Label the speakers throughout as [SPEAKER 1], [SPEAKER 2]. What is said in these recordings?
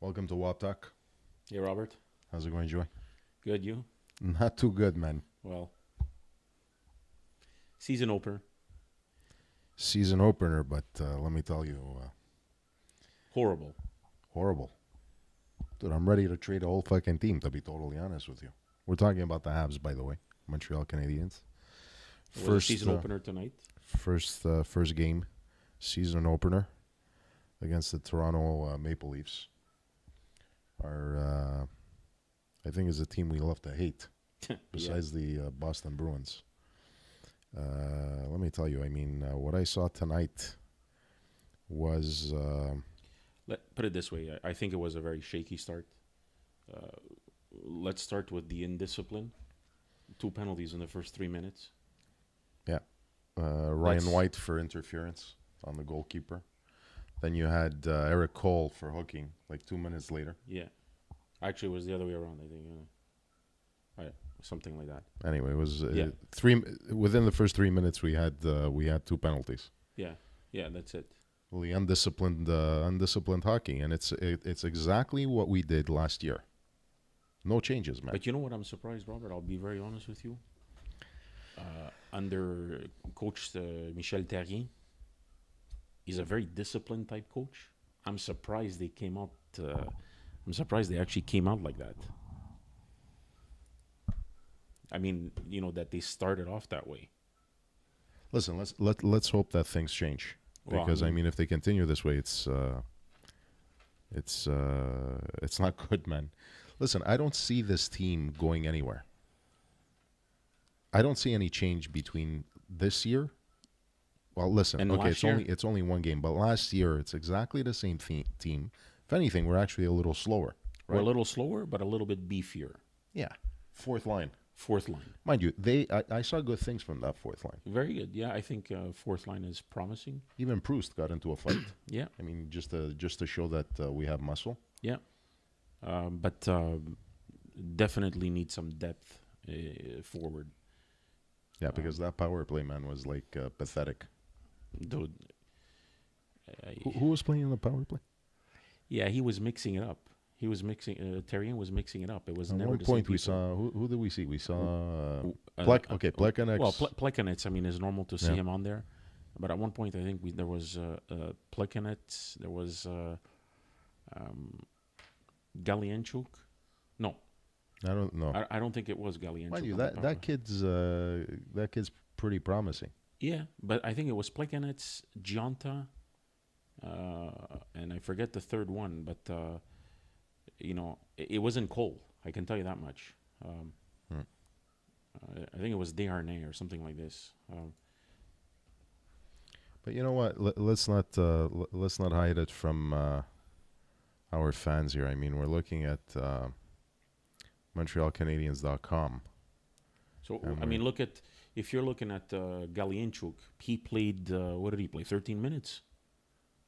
[SPEAKER 1] Welcome to WOPTalk.
[SPEAKER 2] Hey, Robert.
[SPEAKER 1] How's it going, Joy?
[SPEAKER 2] Good, you?
[SPEAKER 1] Not too good, man.
[SPEAKER 2] Well, season opener.
[SPEAKER 1] Season opener, but let me tell you,
[SPEAKER 2] Horrible.
[SPEAKER 1] horrible. Dude, I'm ready to trade the whole fucking team, to be totally honest with you. We're talking about the Habs, by the way. Montreal Canadiens.
[SPEAKER 2] It was a season opener tonight.
[SPEAKER 1] First game, season opener against the Toronto Maple Leafs. I think is a team we love to hate, besides the Boston Bruins. Let me tell you, what I saw tonight was...
[SPEAKER 2] Put it this way. I think it was a very shaky start. Let's start with the indiscipline. 2 penalties in the first 3 minutes.
[SPEAKER 1] Ryan White for interference on the goalkeeper. Then you had Eric Cole for hooking, like 2 minutes later.
[SPEAKER 2] Yeah. Actually, it was the other way around, I think. Something like that.
[SPEAKER 1] Anyway, it was
[SPEAKER 2] Yeah.
[SPEAKER 1] within the first 3 minutes we had 2 penalties.
[SPEAKER 2] Yeah, that's it.
[SPEAKER 1] Really undisciplined hockey, and it's exactly what we did last year. No changes, man.
[SPEAKER 2] But you know what? I'm surprised, Robert. I'll be very honest with you. Under Coach Michel Therrien, he's a very disciplined type coach. I'm surprised they came out. I'm surprised they actually came out like that. I mean, that they started off that way.
[SPEAKER 1] Listen, let's hope that things change, because if they continue this way, it's not good, man. Listen, I don't see this team going anywhere. I don't see any change between this year. Well, listen,
[SPEAKER 2] And
[SPEAKER 1] okay,
[SPEAKER 2] last year?
[SPEAKER 1] it's only one game, but last year it's exactly the same team. If anything, we're actually a little slower. Right?
[SPEAKER 2] We're a little slower, but a little bit beefier.
[SPEAKER 1] Yeah, fourth line.
[SPEAKER 2] Fourth line.
[SPEAKER 1] Mind you, I saw good things from that fourth line.
[SPEAKER 2] Very good. Yeah, I think fourth line is promising.
[SPEAKER 1] Even Proust got into a fight.
[SPEAKER 2] Yeah.
[SPEAKER 1] Just to show that we have muscle.
[SPEAKER 2] Yeah. But definitely need some depth forward.
[SPEAKER 1] Yeah, because that power play, man, was like pathetic.
[SPEAKER 2] Dude.
[SPEAKER 1] Who was playing in the power play?
[SPEAKER 2] Yeah, he was mixing it up. He was mixing. Therrien was mixing it up. It was
[SPEAKER 1] At
[SPEAKER 2] never
[SPEAKER 1] one
[SPEAKER 2] the
[SPEAKER 1] point
[SPEAKER 2] same
[SPEAKER 1] we
[SPEAKER 2] people.
[SPEAKER 1] saw who did we see? We saw
[SPEAKER 2] Plekanec.
[SPEAKER 1] Plekanec.
[SPEAKER 2] Well, Plekanec, it's normal to see him on there. But at one point, I think there was Plekanec. There was Galienchuk. No,
[SPEAKER 1] I don't know.
[SPEAKER 2] I don't think it was Galienchuk.
[SPEAKER 1] Mind you, that kid's pretty promising.
[SPEAKER 2] Yeah, but I think it was Plekanec, Gionta, and I forget the third one. But it wasn't Cole. I can tell you that much. I think it was Desharnais or something like this.
[SPEAKER 1] But you know what? Let's not hide it from our fans here. We're looking at MontrealCanadiens.com.
[SPEAKER 2] So if you're looking at Galienchuk, he played. What did he play? 13 minutes.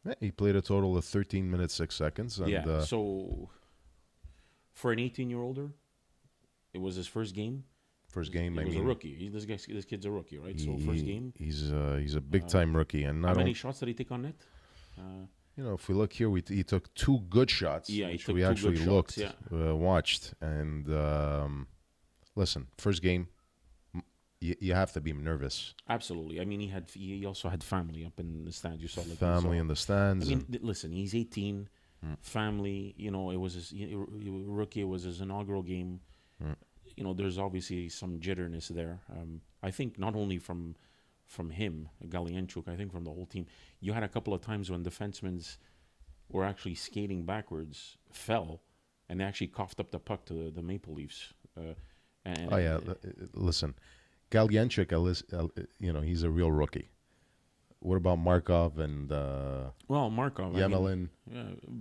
[SPEAKER 1] Yeah, he played a total of 13 minutes 6 seconds. And,
[SPEAKER 2] so for an 18-year-older, it was his first game.
[SPEAKER 1] First game.
[SPEAKER 2] He was a rookie. This kid's a rookie, right? So first game.
[SPEAKER 1] He's a big time rookie. And
[SPEAKER 2] how many shots did he take on net?
[SPEAKER 1] If we look here, he took 2 good shots.
[SPEAKER 2] Yeah,
[SPEAKER 1] which we actually looked, watched, and listen. First game, you have to be nervous.
[SPEAKER 2] Absolutely. He also had family up in the stands. You saw
[SPEAKER 1] family in the stands.
[SPEAKER 2] Listen, he's 18. Family. It was his rookie. It was his inaugural game. There's obviously some jitterness there. I think not only from him, Galienchuk, I think from the whole team. You had a couple of times when defensemen were actually skating backwards, fell, and they actually coughed up the puck to the Maple Leafs.
[SPEAKER 1] Listen, Galienchuk, he's a real rookie. What about Markov and
[SPEAKER 2] Markov,
[SPEAKER 1] Yemelin?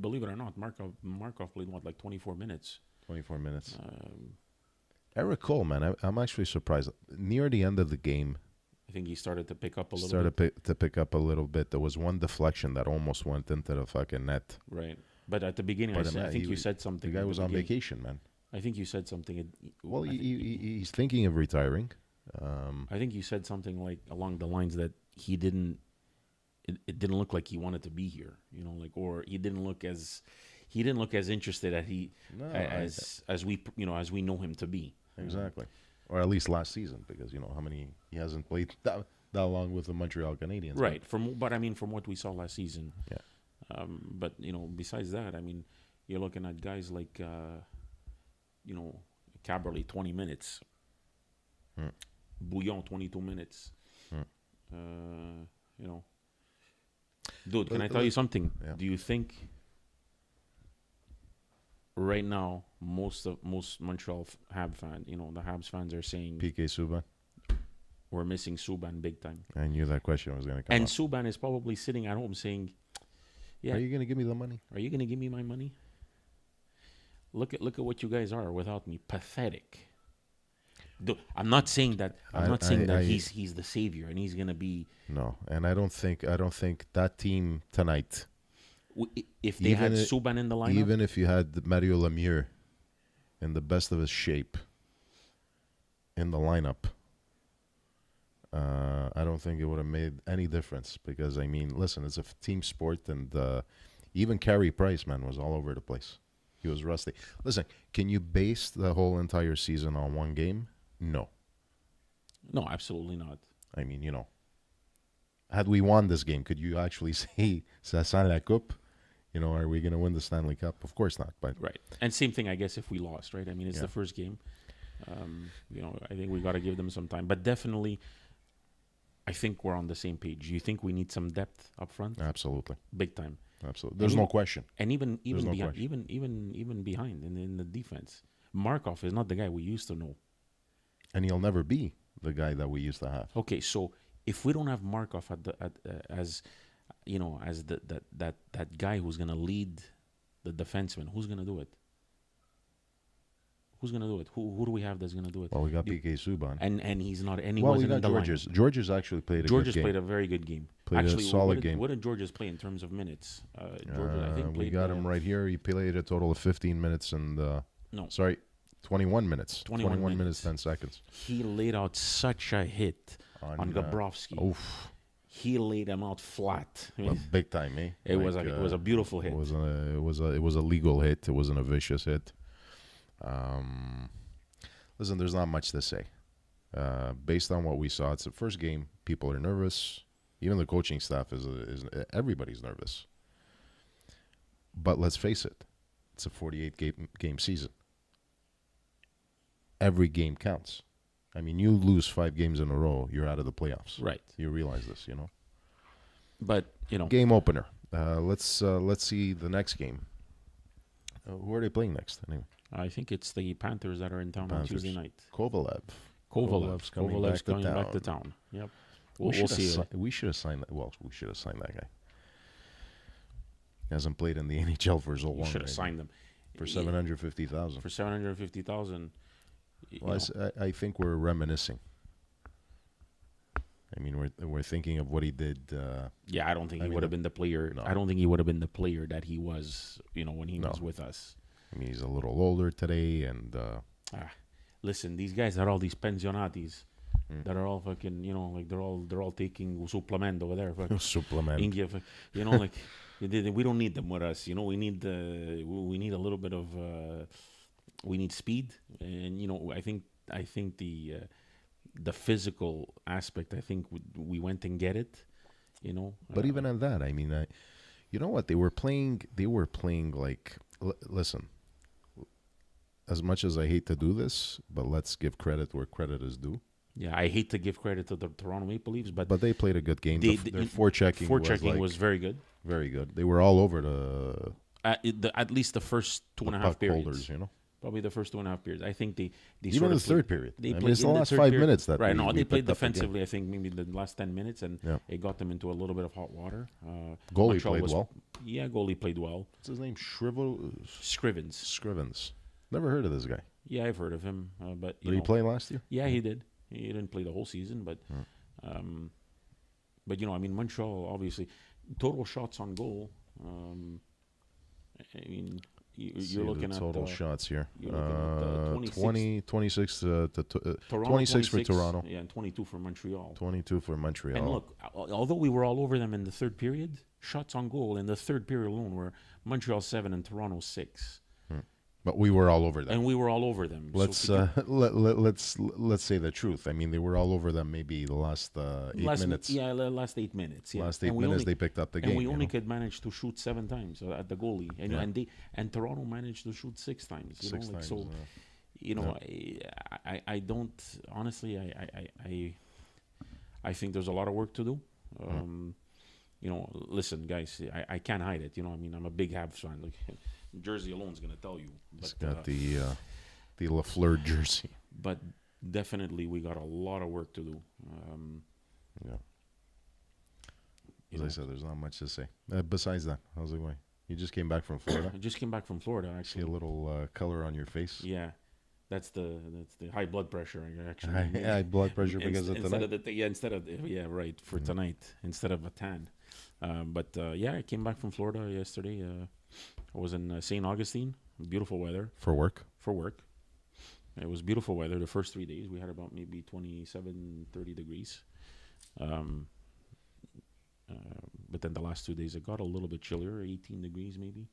[SPEAKER 2] Believe it or not, Markov played like 24 minutes.
[SPEAKER 1] 24 minutes. Eric Cole, man, I'm actually surprised. Near the end of the game,
[SPEAKER 2] I think he started to pick up a little bit.
[SPEAKER 1] To pick up a little bit. There was one deflection that almost went into the fucking net.
[SPEAKER 2] Right. But at the beginning, I think you said something.
[SPEAKER 1] The guy was on vacation, man.
[SPEAKER 2] I think you said something.
[SPEAKER 1] He's thinking of retiring.
[SPEAKER 2] I think you said something like along the lines that he didn't. It didn't look like he wanted to be here, or he didn't look as. he didn't look as interested
[SPEAKER 1] No,
[SPEAKER 2] as we as we know him to be.
[SPEAKER 1] Exactly. Or at least last season, because how many he hasn't played that long with the Montreal Canadiens.
[SPEAKER 2] Right. But I mean, from what we saw last season.
[SPEAKER 1] Yeah.
[SPEAKER 2] But besides that, I mean, you're looking at guys like Caberlet 20 minutes, Bouillon 22 minutes. Dude, can I tell you something?
[SPEAKER 1] Yeah.
[SPEAKER 2] Do you think right now most Montreal Habs fans, the Habs fans are saying
[SPEAKER 1] PK Subban?
[SPEAKER 2] We're missing Subban big time.
[SPEAKER 1] I knew that question was going to come
[SPEAKER 2] And
[SPEAKER 1] up.
[SPEAKER 2] Subban is probably sitting at home saying, "Yeah,
[SPEAKER 1] Are you going to give me the money?
[SPEAKER 2] Are you going to give me my money? Look at what you guys are without me. Pathetic." I'm not saying that. He's the savior and he's going to be.
[SPEAKER 1] No, and I don't think that team tonight.
[SPEAKER 2] If they had Subban in the lineup,
[SPEAKER 1] even if you had Mario Lemieux in the best of his shape in the lineup, I don't think it would have made any difference, because I mean, listen, it's a team sport, and even Carey Price, man, was all over the place. He was rusty. Listen, can you base the whole entire season on one game? No,
[SPEAKER 2] absolutely not.
[SPEAKER 1] I mean, had we won this game, could you actually say "Ça sent la coupe"? Are we going to win the Stanley Cup? Of course not. But
[SPEAKER 2] right, and same thing, I guess, if we lost, right? I mean, it's the first game. I think we got to give them some time, but definitely, I think we're on the same page. Do you think we need some depth up front?
[SPEAKER 1] Absolutely,
[SPEAKER 2] big time.
[SPEAKER 1] Absolutely, there's no question.
[SPEAKER 2] And even behind in the defense, Markov is not the guy we used to know,
[SPEAKER 1] and he'll never be the guy that we used to have.
[SPEAKER 2] Okay, so if we don't have Markov as that guy who's gonna lead the defenseman, who's gonna do it? Who's gonna do it? Who do we have that's gonna do it?
[SPEAKER 1] Well, we got PK Subban,
[SPEAKER 2] and he's not. And he
[SPEAKER 1] well, we
[SPEAKER 2] wasn't
[SPEAKER 1] got
[SPEAKER 2] in the
[SPEAKER 1] Georges.
[SPEAKER 2] line.
[SPEAKER 1] Georges actually played a
[SPEAKER 2] Georges
[SPEAKER 1] good game.
[SPEAKER 2] played a very good game.
[SPEAKER 1] Played
[SPEAKER 2] actually,
[SPEAKER 1] a solid game.
[SPEAKER 2] What did Georges play in terms of minutes? Georges, I think,
[SPEAKER 1] we got him right here. He played a total of 15 minutes and 21 minutes. 21 minutes 10 seconds.
[SPEAKER 2] He laid out such a hit on Gabrowski. He laid him out flat.
[SPEAKER 1] Big time, eh?
[SPEAKER 2] It was a beautiful hit.
[SPEAKER 1] It was a legal hit. It wasn't a vicious hit. Listen, there's not much to say. Based on what we saw, it's the first game. People are nervous. Even the coaching staff is everybody's nervous. But let's face it, it's a 48 game season. Every game counts. I mean, you lose 5 games in a row, you're out of the playoffs.
[SPEAKER 2] Right.
[SPEAKER 1] You realize this,
[SPEAKER 2] But
[SPEAKER 1] game opener. Let's see the next game. Who are they playing next? Anyway,
[SPEAKER 2] I think it's the Panthers that are in town on Tuesday night.
[SPEAKER 1] Kovalev's coming back to town.
[SPEAKER 2] Yep.
[SPEAKER 1] We'll see. We should have signed that. Well, we should have signed that guy. He hasn't played in the NHL for so long.
[SPEAKER 2] We should have signed him
[SPEAKER 1] for $750,000.
[SPEAKER 2] For $750,000.
[SPEAKER 1] Well, I think we're reminiscing. I mean, we're thinking of what he did.
[SPEAKER 2] I don't think he would have been the player. No. I don't think he would have been the player that he was, when he was with us.
[SPEAKER 1] I mean, he's a little older today, and
[SPEAKER 2] listen, these guys are all these pensionatis that are all fucking, like they're all taking supplement over there.
[SPEAKER 1] Supplement.
[SPEAKER 2] Like we don't need them with us. We need a little bit of we need speed, and I think the physical aspect, I think we went and get it,
[SPEAKER 1] But even on that, I mean, you know what? They were playing like, listen, as much as I hate to do this, but let's give credit where credit is due.
[SPEAKER 2] Yeah, I hate to give credit to the Toronto Maple Leafs, but
[SPEAKER 1] they played a good game. Their forechecking
[SPEAKER 2] was very good.
[SPEAKER 1] Very good. They were all over the
[SPEAKER 2] at least the first 2.5 periods.
[SPEAKER 1] Holders,
[SPEAKER 2] Probably the first 2.5 periods. I think they
[SPEAKER 1] even the third period. It's the last 5 minutes that
[SPEAKER 2] they played defensively. I think maybe the last 10 minutes, and it got them into a little bit of hot water.
[SPEAKER 1] Goalie played well.
[SPEAKER 2] Yeah, goalie played well.
[SPEAKER 1] What's his name?
[SPEAKER 2] Scrivens. Never
[SPEAKER 1] heard of this guy.
[SPEAKER 2] Yeah, I've heard of him. But
[SPEAKER 1] did he play last year?
[SPEAKER 2] Yeah, he did. He didn't play the whole season, but I mean, Montreal obviously total shots on goal. I mean, you're looking
[SPEAKER 1] the
[SPEAKER 2] at
[SPEAKER 1] total shots here.
[SPEAKER 2] you're looking at
[SPEAKER 1] 26
[SPEAKER 2] Toronto
[SPEAKER 1] 26 for Toronto.
[SPEAKER 2] Yeah, and 22 for Montreal.
[SPEAKER 1] 22 for Montreal.
[SPEAKER 2] And look, although we were all over them in the third period, shots on goal in the third period alone were Montreal 7 and Toronto 6.
[SPEAKER 1] But we were all over them.
[SPEAKER 2] And we were all over them.
[SPEAKER 1] Let's let's say the truth. I mean, they were all over them maybe the last 8 minutes.
[SPEAKER 2] Yeah, last 8 minutes. Yeah.
[SPEAKER 1] Last 8 minutes they picked up the game.
[SPEAKER 2] And we only could manage to shoot 7 times at the goalie. And Toronto managed to shoot 6 times.
[SPEAKER 1] Six times.
[SPEAKER 2] So, I don't, honestly, I think there's a lot of work to do. Listen, guys, I can't hide it. I mean, I'm a big Habs fan. Like, jersey alone is going to tell you. But,
[SPEAKER 1] it's got the Lafleur jersey.
[SPEAKER 2] But definitely, we got a lot of work to do.
[SPEAKER 1] As I said, there's not much to say. Besides that, how's it going? You just came back from Florida?
[SPEAKER 2] I just came back from Florida, actually.
[SPEAKER 1] See a little color on your face?
[SPEAKER 2] Yeah. That's the high blood pressure, actually.
[SPEAKER 1] High blood pressure because of tonight?
[SPEAKER 2] For tonight, instead of a tan. I came back from Florida yesterday. I was in St. Augustine. Beautiful weather.
[SPEAKER 1] For work?
[SPEAKER 2] For work. It was beautiful weather. The first 3 days, we had about maybe 27, 30 degrees. But then the last 2 days, it got a little bit chillier, 18 degrees maybe.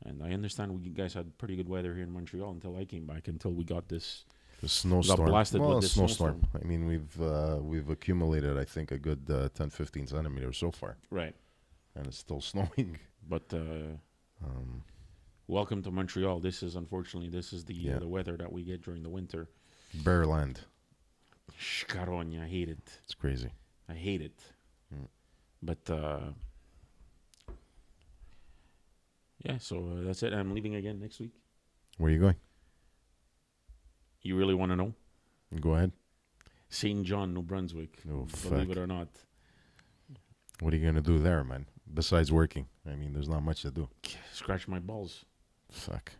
[SPEAKER 2] And I understand you guys had pretty good weather here in Montreal until I came back, until we got this...
[SPEAKER 1] The snowstorm.
[SPEAKER 2] Got blasted with this snowstorm.
[SPEAKER 1] I mean, we've accumulated, I think, a good 10, 15 centimeters so far.
[SPEAKER 2] Right.
[SPEAKER 1] And it's still snowing.
[SPEAKER 2] But welcome to Montreal. This is the weather that we get during the winter.
[SPEAKER 1] Bare land.
[SPEAKER 2] Shkaronia, I hate it.
[SPEAKER 1] It's crazy.
[SPEAKER 2] I hate it. But so that's it. I'm leaving again next week.
[SPEAKER 1] Where are you going?
[SPEAKER 2] You really want to know?
[SPEAKER 1] Go ahead.
[SPEAKER 2] St. John, New Brunswick.
[SPEAKER 1] Oh,
[SPEAKER 2] believe it or not.
[SPEAKER 1] What are you going to do there, man? Besides working. I mean, there's not much to do.
[SPEAKER 2] Scratch my balls.
[SPEAKER 1] Fuck.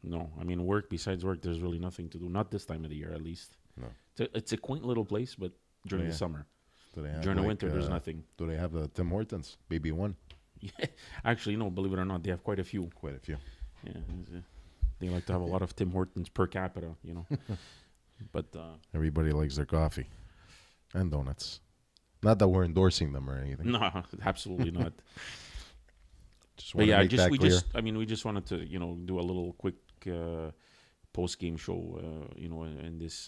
[SPEAKER 2] No, I mean, besides work, there's really nothing to do. Not this time of the year, at least.
[SPEAKER 1] No.
[SPEAKER 2] It's a quaint little place, but during the summer.
[SPEAKER 1] During
[SPEAKER 2] the winter, there's nothing.
[SPEAKER 1] Do they have the Tim Hortons? Maybe one?
[SPEAKER 2] Yeah. Actually, no, believe it or not, they have quite a few.
[SPEAKER 1] Quite a few.
[SPEAKER 2] Yeah. They like to have a lot of Tim Hortons per capita, But
[SPEAKER 1] everybody likes their coffee and donuts. Not that we're endorsing them or anything.
[SPEAKER 2] No, absolutely not.
[SPEAKER 1] We
[SPEAKER 2] just wanted to, do a little quick post-game show, in this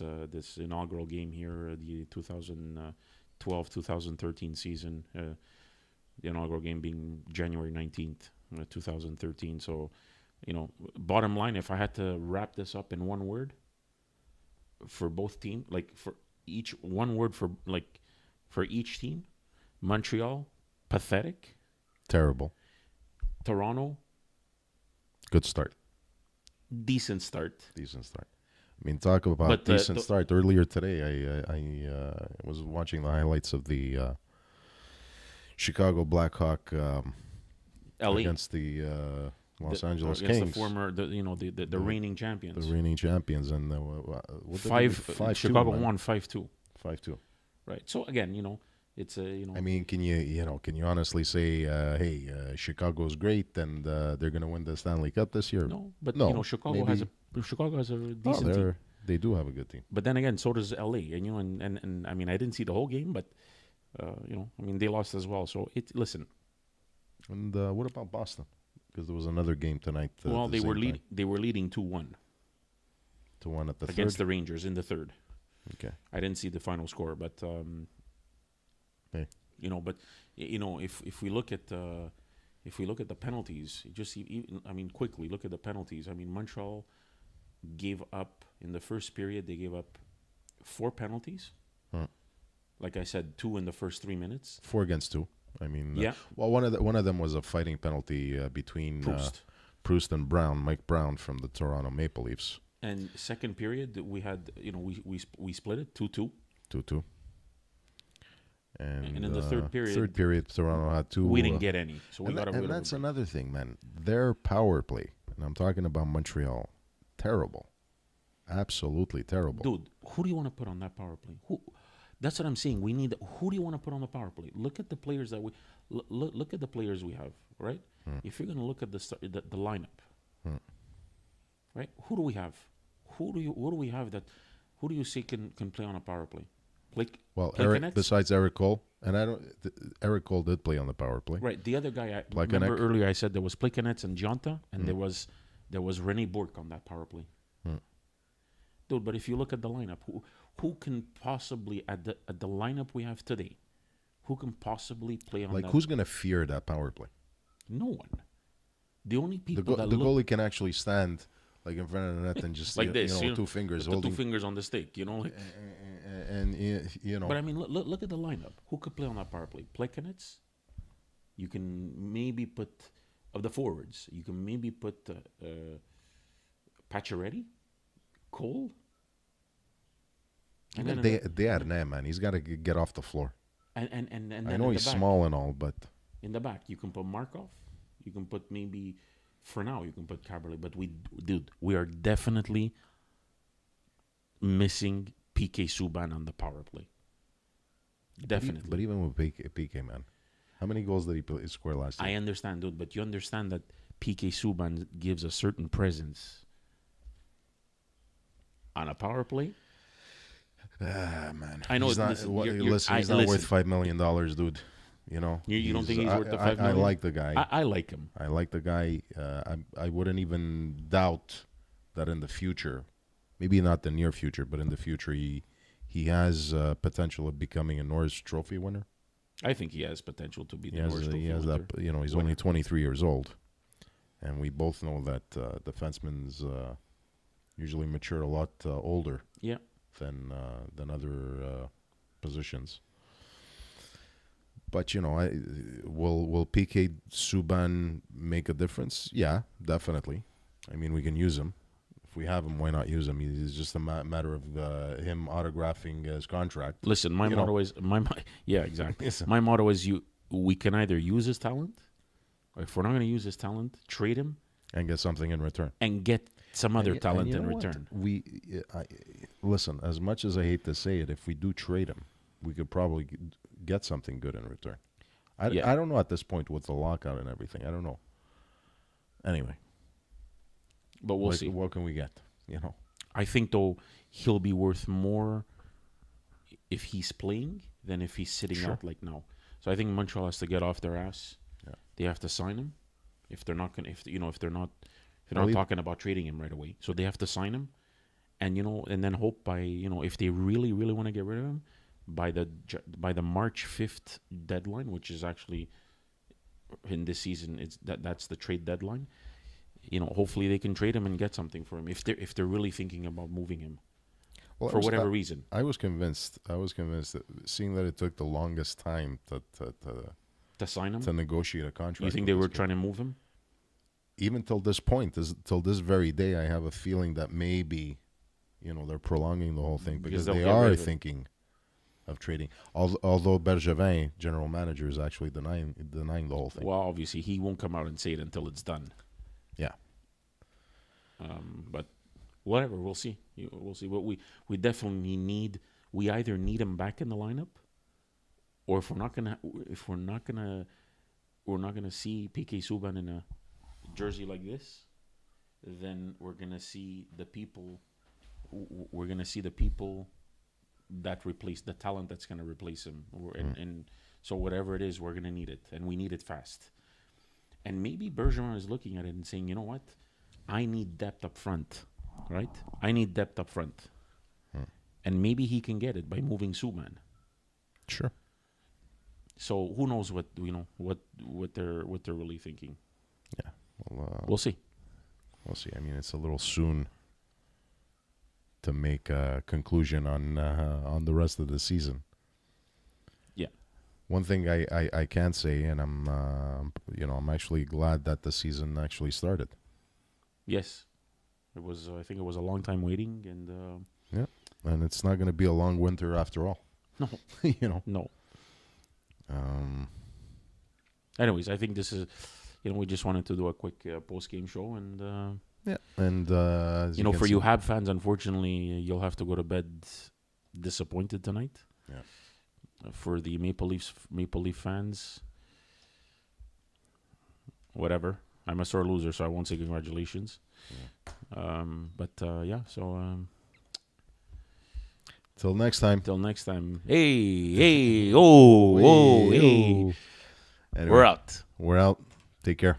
[SPEAKER 2] inaugural game here, the 2012-2013 season. The inaugural game being January 19th, 2013. So, bottom line, if I had to wrap this up in one word for both teams, for each team, Montreal, pathetic.
[SPEAKER 1] Terrible.
[SPEAKER 2] Toronto,
[SPEAKER 1] good start.
[SPEAKER 2] Decent start.
[SPEAKER 1] I mean, talk about decent start. Earlier today, I was watching the highlights of the Chicago Blackhawk against the Los Angeles Kings.
[SPEAKER 2] The former, the reigning champions.
[SPEAKER 1] The reigning champions. And
[SPEAKER 2] Chicago won 5-2.
[SPEAKER 1] 5-2.
[SPEAKER 2] Right. So, again, it's a,
[SPEAKER 1] I mean, can you honestly say, hey, Chicago's great and they're going to win the Stanley Cup this year?
[SPEAKER 2] No, but Chicago has a decent team.
[SPEAKER 1] They do have a good team.
[SPEAKER 2] But then again, so does LA. And I mean, I didn't see the whole game, but they lost as well. So listen.
[SPEAKER 1] And what about Boston? Because there was another game tonight.
[SPEAKER 2] Well, they were leading 2-1.
[SPEAKER 1] 2-1 at the
[SPEAKER 2] against
[SPEAKER 1] third?
[SPEAKER 2] the Rangers in the third.
[SPEAKER 1] Okay.
[SPEAKER 2] I didn't see the final score, but
[SPEAKER 1] hey.
[SPEAKER 2] If we look at the penalties, quickly look at the penalties. I mean, Montreal gave up in the first period. They gave up 4 penalties. Like I said, 2 in the first 3 minutes.
[SPEAKER 1] 4 against 2. I mean,
[SPEAKER 2] yeah.
[SPEAKER 1] Well, one of them was a fighting penalty between Proust and Brown, Mike Brown from the Toronto Maple Leafs.
[SPEAKER 2] And second period, we had we split it 2-2.
[SPEAKER 1] 2-2. And
[SPEAKER 2] in the third
[SPEAKER 1] period, Toronto had 2.
[SPEAKER 2] We didn't get any, so we got
[SPEAKER 1] and that's another thing, man. Their power play, and I'm talking about Montreal, terrible, absolutely terrible.
[SPEAKER 2] Dude, who do you want to put on that power play? Who? That's what I'm saying. Who do you want to put on the power play? Look at the players that look at the players we have, right? If you're going to look at the lineup, right? Who do we have? What do we have that? Who do you say can play on a power play?
[SPEAKER 1] Eric, besides Eric Cole, and Eric Cole did play on the power play.
[SPEAKER 2] Right. The other guy, remember earlier I said there was Plekanec and Jonta, and there was René Bourque on that power play. Dude, but if you look at the lineup, who can possibly at the lineup we have today, who can possibly play on that?
[SPEAKER 1] Who's going to fear that power play?
[SPEAKER 2] No one. The only people
[SPEAKER 1] the goalie can actually stand in front of the net and just
[SPEAKER 2] like this,
[SPEAKER 1] two fingers
[SPEAKER 2] holding two fingers on the stick,
[SPEAKER 1] and
[SPEAKER 2] But I mean, look at the lineup. Who could play on that power play? Plekanec. You can maybe put of the forwards. You can maybe put Pacioretty, Cole.
[SPEAKER 1] And then they had an man. He's got to get off the floor.
[SPEAKER 2] And
[SPEAKER 1] I know he's small and all, but
[SPEAKER 2] in the back you can put Markov. You can put maybe for now you can put Caberlet. But we are definitely missing PK Subban on the power play. Definitely.
[SPEAKER 1] But even with PK, man, how many goals did he score last year?
[SPEAKER 2] I understand, dude, but you understand that PK Subban gives a certain presence on a power play.
[SPEAKER 1] Man,
[SPEAKER 2] I know.
[SPEAKER 1] He's not, he's not worth $5 million, dude. You don't
[SPEAKER 2] think he's worth the $5 million?
[SPEAKER 1] I like the guy.
[SPEAKER 2] I like him.
[SPEAKER 1] I like the guy. I wouldn't even doubt that in the future, maybe not the near future, but in the future, he has potential of becoming a Norris Trophy winner.
[SPEAKER 2] I think he has potential to be the Norris Trophy winner.
[SPEAKER 1] He's only 23 years old, and we both know that defensemen usually mature a lot older.
[SPEAKER 2] Yeah.
[SPEAKER 1] Than other positions. But will PK Subban make a difference? Yeah, definitely. I mean, we can use him. If we have him, why not use him? It's just a matter of him autographing his contract.
[SPEAKER 2] Listen, my motto is yeah, exactly. My motto is we can either use his talent, or if we're not going to use his talent, trade him
[SPEAKER 1] and get something in return,
[SPEAKER 2] and get some other talent in return.
[SPEAKER 1] Listen, as much as I hate to say it, if we do trade him, we could probably get something good in return. I don't know at this point with the lockout and everything. I don't know. Anyway.
[SPEAKER 2] But we'll see.
[SPEAKER 1] What can we get?
[SPEAKER 2] I think, though, he'll be worth more if he's playing than if he's sitting out like now. So I think Montreal has to get off their ass. Yeah. They have to sign him. If they're not going, if they're not talking about trading him right away, so they have to sign him, and and then hope by if they really want to get rid of him by the March 5th deadline, which is actually in this season, that's the trade deadline. Hopefully they can trade him and get something for him if they're really thinking about moving him for whatever reason.
[SPEAKER 1] I was convinced that seeing that it took the longest time
[SPEAKER 2] to sign him,
[SPEAKER 1] to negotiate a contract.
[SPEAKER 2] You think they were trying to move him?
[SPEAKER 1] Even till this point, till this very day, I have a feeling that maybe, they're prolonging the whole thing because they are thinking of trading. Although Bergevin, general manager, is actually denying the whole thing.
[SPEAKER 2] Well, obviously, he won't come out and say it until it's done.
[SPEAKER 1] Yeah.
[SPEAKER 2] But whatever, we'll see. We'll see. What we definitely need. We either need him back in the lineup, or if we're not gonna see PK Subban in a jersey like this, then we're gonna see the people. We're gonna see the people that replace the talent that's gonna replace him, and so whatever it is, we're gonna need it, and we need it fast. And maybe Bergeron is looking at it and saying, you know what, I need depth up front, right? I need depth up front, and maybe he can get it by moving Subban.
[SPEAKER 1] Sure.
[SPEAKER 2] So who knows what they're really thinking?
[SPEAKER 1] Yeah. Well,
[SPEAKER 2] we'll see.
[SPEAKER 1] We'll see. I mean, it's a little soon to make a conclusion on the rest of the season.
[SPEAKER 2] Yeah.
[SPEAKER 1] One thing I can say, and I'm actually glad that the season actually started.
[SPEAKER 2] Yes, it was. I think it was a long time waiting, and
[SPEAKER 1] yeah, and it's not going to be a long winter after all.
[SPEAKER 2] No, No. Anyways, I think this is. We just wanted to do a quick post-game show, and
[SPEAKER 1] yeah, and
[SPEAKER 2] for you Hab fans, unfortunately, you'll have to go to bed disappointed tonight.
[SPEAKER 1] Yeah.
[SPEAKER 2] For the Maple Leaf fans, whatever. I'm a sore loser, so I won't say congratulations.
[SPEAKER 1] Till next time.
[SPEAKER 2] Till next time. Hey, oh, hey.
[SPEAKER 1] Anyway,
[SPEAKER 2] We're out.
[SPEAKER 1] We're out. Take care.